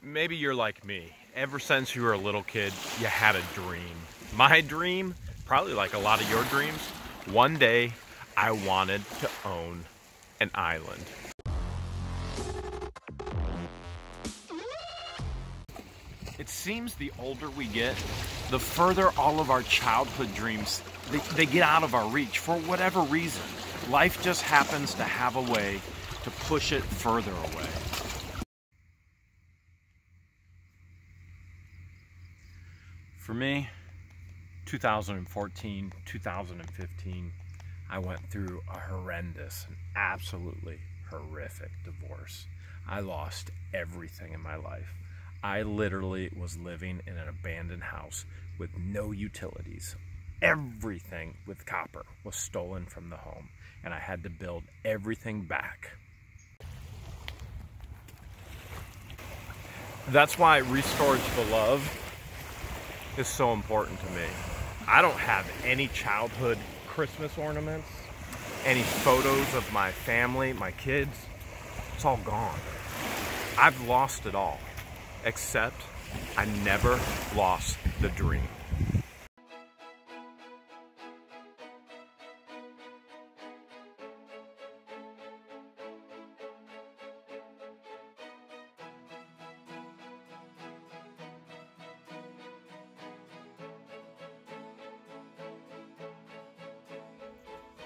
Maybe you're like me. Ever since you were a little kid, you had a dream. My dream, probably like a lot of your dreams, one day I wanted to own an island. It seems the older we get, the further all of our childhood dreams, they get out of our reach for whatever reason. Life just happens to have a way to push it further away. For me, 2014, 2015, I went through a horrendous and absolutely horrific divorce. I lost everything in my life. I literally was living in an abandoned house with no utilities. Everything with copper was stolen from the home, and I had to build everything back. That's why Restored to Love is so important to me. I don't have any childhood Christmas ornaments, any photos of my family, my kids. It's all gone. I've lost it all, except I never lost the dream.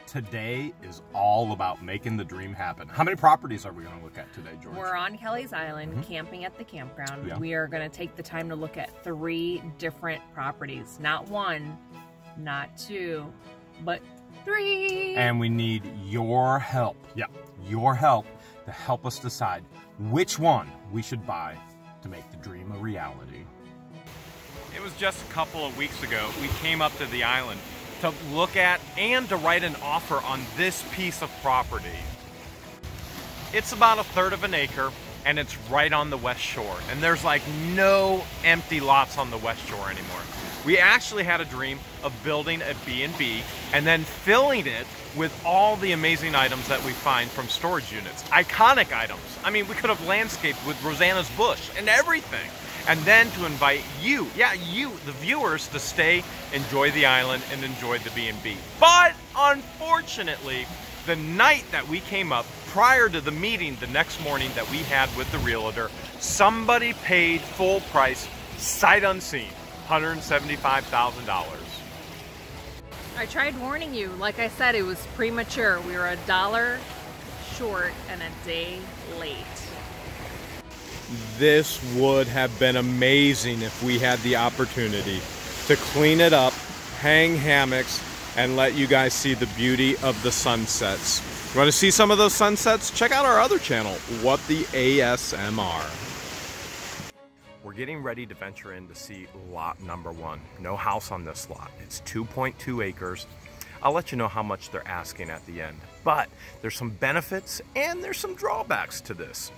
Today is all about making the dream happen. How many properties are we going to look at today, George? We're on Kelley's Island, camping at the campground. Yeah. We are going to take the time to look at 3 different properties. Not 1, not 2, but 3. And we need your help. Yeah, your help to help us decide which one we should buy to make the dream a reality. It was just a couple of weeks ago we came up to the island to look at and to write an offer on this piece of property. It's about 1/3 of an acre and it's right on the west shore, and there's like no empty lots on the west shore anymore. We actually had a dream of building a B&B and then filling it with all the amazing items that we find from storage units. Iconic items. I mean, we could have landscaped with Rosanna's bush and everything. And then to invite you, yeah, you, the viewers, to stay, enjoy the island, and enjoy the B&B. But unfortunately, the night that we came up, prior to the meeting the next morning that we had with the realtor, somebody paid full price, sight unseen, $175,000. I tried warning you. Like I said, it was premature. We were $1 short and a day late. This would have been amazing if we had the opportunity to clean it up, hang hammocks, and let you guys see the beauty of the sunsets. You want to see some of those sunsets? Check out our other channel, What the ASMR. We're getting ready to venture in to see lot number 1. No house on this lot. It's 2.2 acres. I'll let you know how much they're asking at the end. But there's some benefits and there's some drawbacks to this.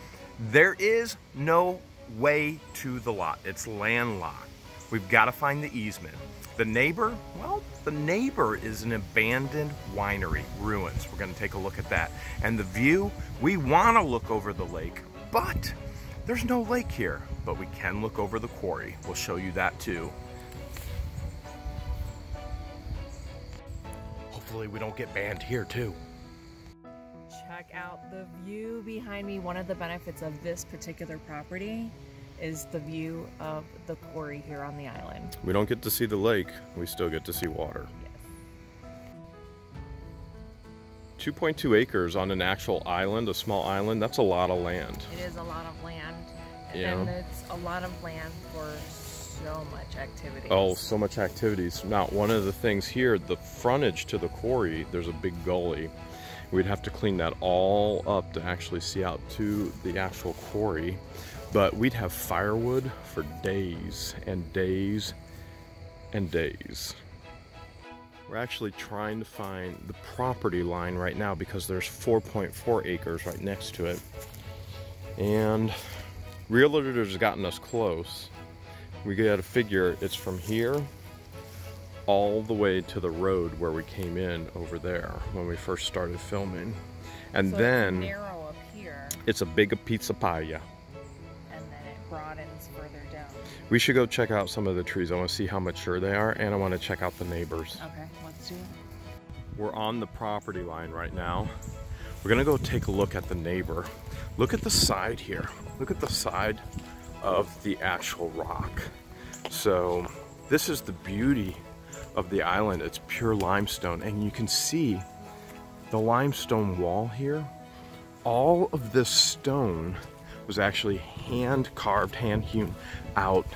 There is no way to the lot. It's landlocked. We've got to find the easement. The neighbor, well, the neighbor is an abandoned winery, ruins. We're going to take a look at that. And the view, we want to look over the lake, but there's no lake here. But we can look over the quarry. We'll show you that too. Hopefully we don't get banned here too. Check out the view behind me. One of the benefits of this particular property is the view of the quarry here on the island. We don't get to see the lake, we still get to see water. Yes. 2.2 acres on an actual island, a small island, that's a lot of land. It is a lot of land. Yeah. And it's a lot of land for so much activity. Oh, so much activities. Now, one of the things here, the frontage to the quarry, there's a big gully. We'd have to clean that all up to actually see out to the actual quarry. But we'd have firewood for days and days and days. We're actually trying to find the property line right now because there's 4.4 acres right next to it. And realtor's gotten us close. We gotta figure it's from here all the way to the road where we came in over there when we first started filming. And so then it's narrow up here. It's a big pizza paella. And then it broadens further down. We should go check out some of the trees. I want to see how mature they are, and I want to check out the neighbors. Okay, let's do it. We're on the property line right now. We're gonna go take a look at the neighbor. Look at the side here. Look at the side of the actual rock. So this is the beauty of the island. It's pure limestone, and you can see the limestone wall here. All of this stone was actually hand carved, hand hewn out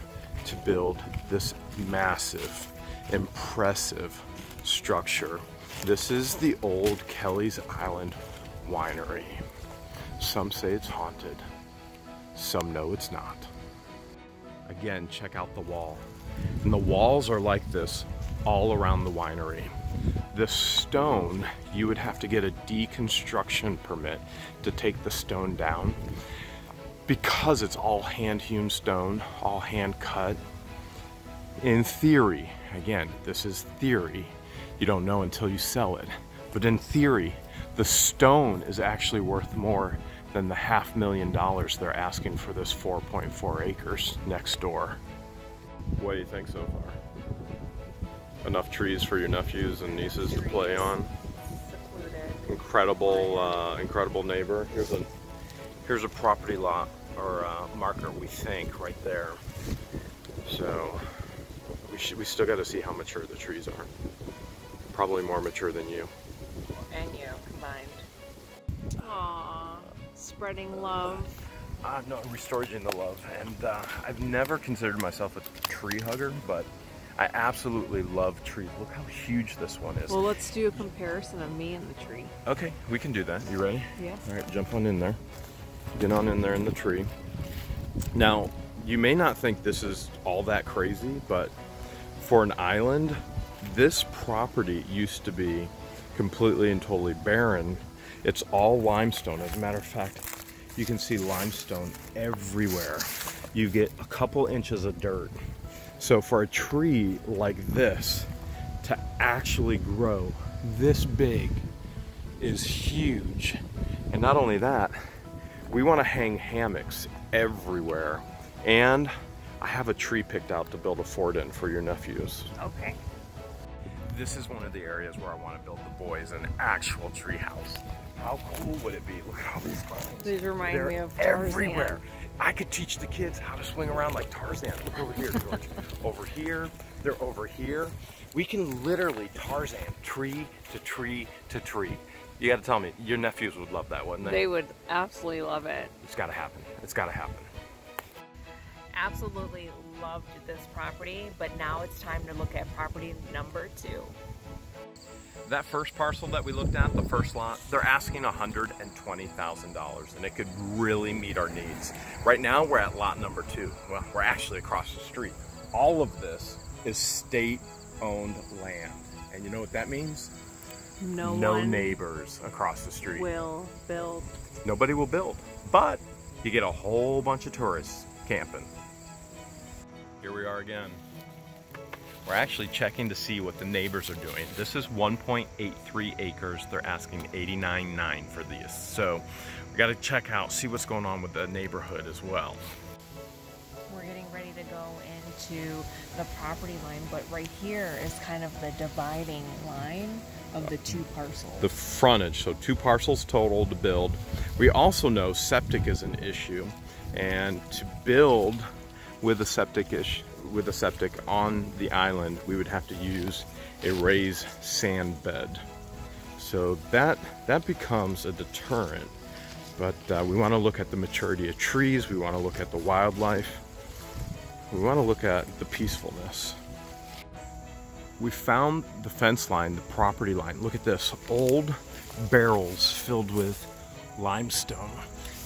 to build this massive, impressive structure. This is the old Kelley's Island winery. Some say it's haunted, some know it's not. Again, check out the wall. And the walls are like this all around the winery. The stone, you would have to get a deconstruction permit to take the stone down because it's all hand-hewn stone, all hand-cut. In theory, again, this is theory, you don't know until you sell it, but in theory, the stone is actually worth more than the $500,000 they're asking for this 4.4 acres next door. What do you think so far? Enough trees for your nephews and nieces to play on? Incredible, incredible neighbor. Here's a property lot or marker, we think, right there. So we still got to see how mature the trees are. Probably more mature than you. And you combined. Aww, spreading love. No, restoring the love. And I've never considered myself a tree hugger, but I absolutely love trees. Look how huge this one is. Well, let's do a comparison of me and the tree. Okay, we can do that. You ready? Yeah. All right, jump on in there. Get on in there in the tree. Now, you may not think this is all that crazy, but for an island, this property used to be completely and totally barren. It's all limestone. As a matter of fact, you can see limestone everywhere. You get a couple inches of dirt. So for a tree like this to actually grow this big is huge. And not only that, we want to hang hammocks everywhere. And I have a tree picked out to build a fort in for your nephews. Okay. This is one of the areas where I want to build the boys an actual tree house. How cool would it be? Look at all these vines. These remind me of Tarzan. Everywhere. I could teach the kids how to swing around like Tarzan. Look over here, George. Over here, they're over here. We can literally Tarzan tree to tree to tree. You gotta tell me, your nephews would love that, wouldn't they? They would absolutely love it. It's gotta happen. It's gotta happen. Absolutely loved this property, but now it's time to look at property number 2. That first parcel that we looked at, the first lot, they're asking $120,000, and it could really meet our needs. Right now, we're at lot number 2. Well, we're actually across the street. All of this is state-owned land, and you know what that means? No neighbors across the street. Will build. Nobody will build, but you get a whole bunch of tourists camping. Here we are again. We're actually checking to see what the neighbors are doing. This is 1.83 acres. They're asking $89,900 for these. So we got to check out, see what's going on with the neighborhood as well. We're getting ready to go into the property line, but right here is kind of the dividing line of the 2 parcels. The frontage, so 2 parcels total to build. We also know septic is an issue, and to build with a septic on the island, we would have to use a raised sand bed. So that becomes a deterrent. But we want to look at the maturity of trees, we want to look at the wildlife, we want to look at the peacefulness. We found the fence line, the property line. Look at this, old barrels filled with limestone.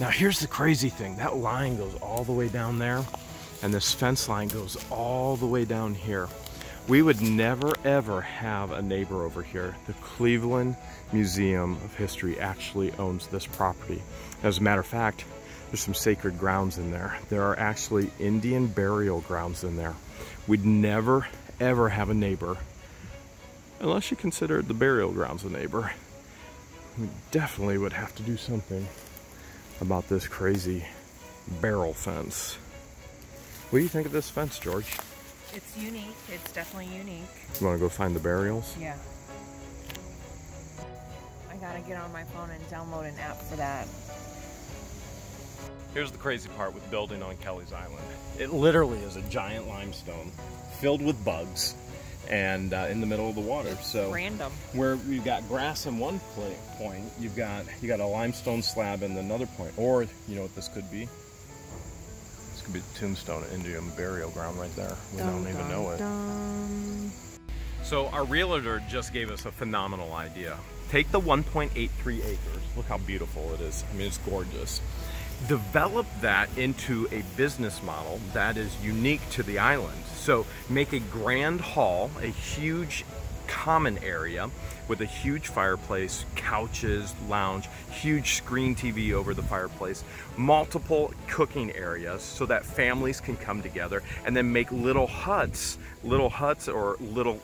Now here's the crazy thing, that line goes all the way down there, and this fence line goes all the way down here. We would never ever have a neighbor over here. The Cleveland Museum of History actually owns this property. As a matter of fact, there's some sacred grounds in there. There are actually Indian burial grounds in there. We'd never ever have a neighbor, unless you consider the burial grounds a neighbor. We definitely would have to do something about this crazy barrel fence. What do you think of this fence, George? It's unique. It's definitely unique. You want to go find the burials? Yeah. I gotta get on my phone and download an app for that. Here's the crazy part with building on Kelley's Island. It literally is a giant limestone filled with bugs and in the middle of the water. So random. Where we've got grass in one point, you got a limestone slab in another point. Or you know what this could be? This could be the tombstone Indian burial ground right there. We don't even know it. So our realtor just gave us a phenomenal idea. Take the 1.83 acres. Look how beautiful it is. I mean, it's gorgeous. Develop that into a business model that is unique to the island. So make a grand hall, a huge common area with a huge fireplace, couches, lounge, huge screen TV over the fireplace, multiple cooking areas so that families can come together, and then make little huts or little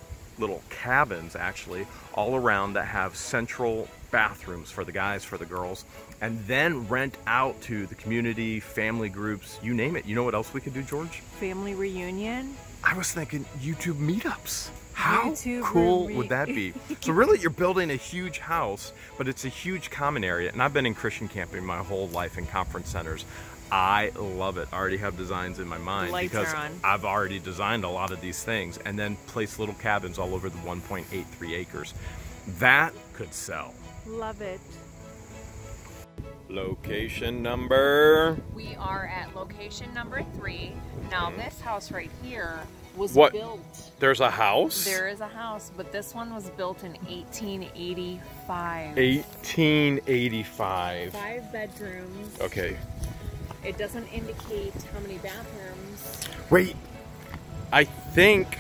cabins actually all around that have central bathrooms for the guys, for the girls, and then rent out to the community, family groups, you name it. You know what else we could do, George? Family reunion? I was thinking YouTube meetups. How cool would that be? So really you're building a huge house, but it's a huge common area. And I've been in Christian camping my whole life in conference centers. I love it. I already have designs in my mind because I've already designed a lot of these things, and then place little cabins all over the 1.83 acres. That could sell. Love it. Location number? We are at location number 3. Now this house right here was built. There's a house? There is a house, but this one was built in 1885. 1885. 5 bedrooms. Okay. It doesn't indicate how many bathrooms. Wait, I think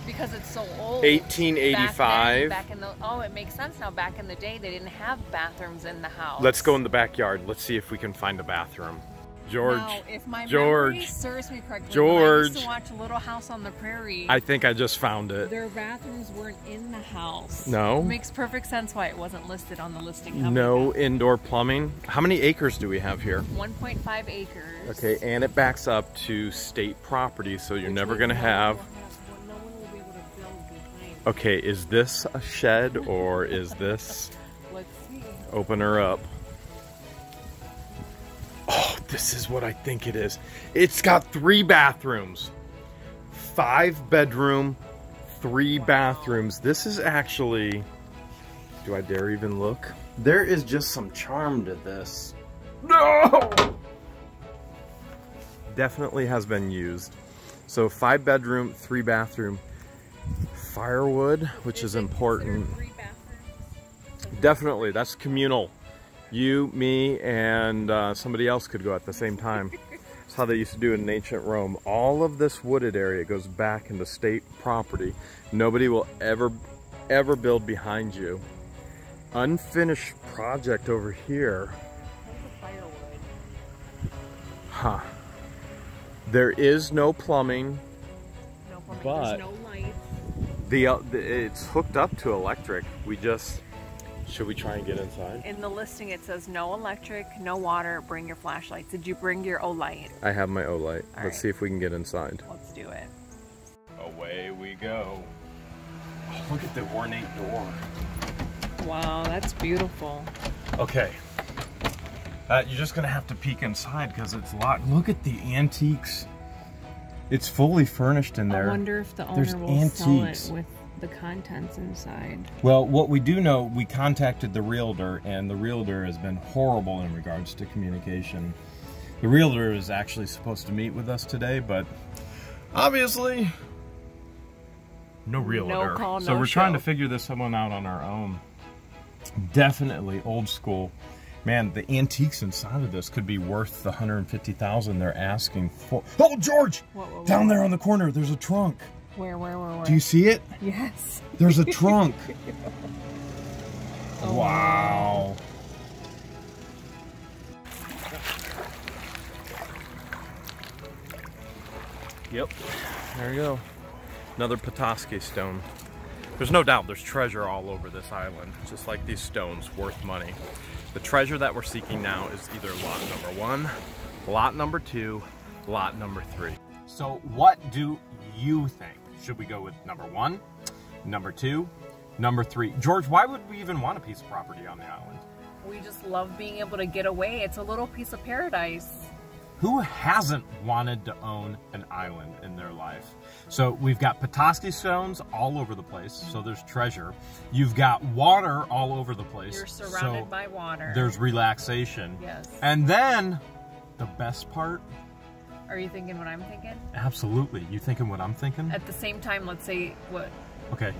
because it's so old. 1885. Back in the, oh, it makes sense now. Back in the day, they didn't have bathrooms in the house. Let's go in the backyard. Let's see if we can find a bathroom. George. Now, if my memory serves me correctly, George. when I used to watch Little House on the Prairie, I think I just found it. Their bathrooms weren't in the house. No. It makes perfect sense why it wasn't listed on the listing. No indoor plumbing. How many acres do we have here? 1.5 acres. Okay, and it backs up to state property, so you're never going to have... No one will be able to build behind. Okay, is this a shed or is this... Let's see. Open her up. Oh, this is what I think it is. It's got 3 bathrooms. 5 bedroom, 3 bathrooms. This is actually... Do I dare even look? There is just some charm to this. No! Definitely has been used. So 5 bedroom, 3 bathroom. Firewood, which is important. 3 bathrooms? Definitely, that's communal. You, me, and somebody else could go at the same time. That's how they used to do it in ancient Rome. All of this wooded area goes back into state property. Nobody will ever build behind you. Unfinished project over here. Huh. There is no plumbing. No plumbing, but there's no lights. It's hooked up to electric. We just... Should we try and get inside? In the listing it says no electric, no water, bring your flashlights. Did you bring your OLIGHT? I have my OLIGHT. Let's see if we can get inside. Let's do it. Away we go. Oh, look at the ornate door. Wow, that's beautiful. Okay. You're just gonna have to peek inside because it's locked. Look at the antiques. It's fully furnished in there. I wonder if the owner will sell it with the contents inside. Well, what we do know, we contacted the realtor, and the realtor has been horrible in regards to communication. The realtor is actually supposed to meet with us today, but obviously no realtor. No call, so no we're show. trying to figure this one out on our own. Definitely old school. Man, the antiques inside of this could be worth the $150,000 they're asking for. Oh, George! What? Down there on the corner, there's a trunk. Where? Do you see it? Yes. There's a trunk. Oh, wow. Yep. There you go. Another Petoskey stone. There's no doubt there's treasure all over this island, just like these stones, worth money. The treasure that we're seeking now is either lot number 1, lot number 2, lot number 3. So what do you think? Should we go with number 1, number 2, number 3? George, why would we even want a piece of property on the island? We just love being able to get away. It's a little piece of paradise. Who hasn't wanted to own an island in their life? So we've got Petoskey stones all over the place, so there's treasure. You've got water all over the place. You're surrounded by water. There's relaxation. Yes. And then, the best part. Are you thinking what I'm thinking? Absolutely. You thinking what I'm thinking? At the same time, let's say what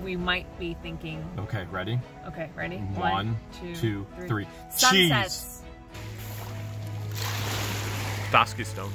we might be thinking. Okay, ready? Okay, ready? 1, 2, 3. Sunsets. Cheese. Petoskey stone.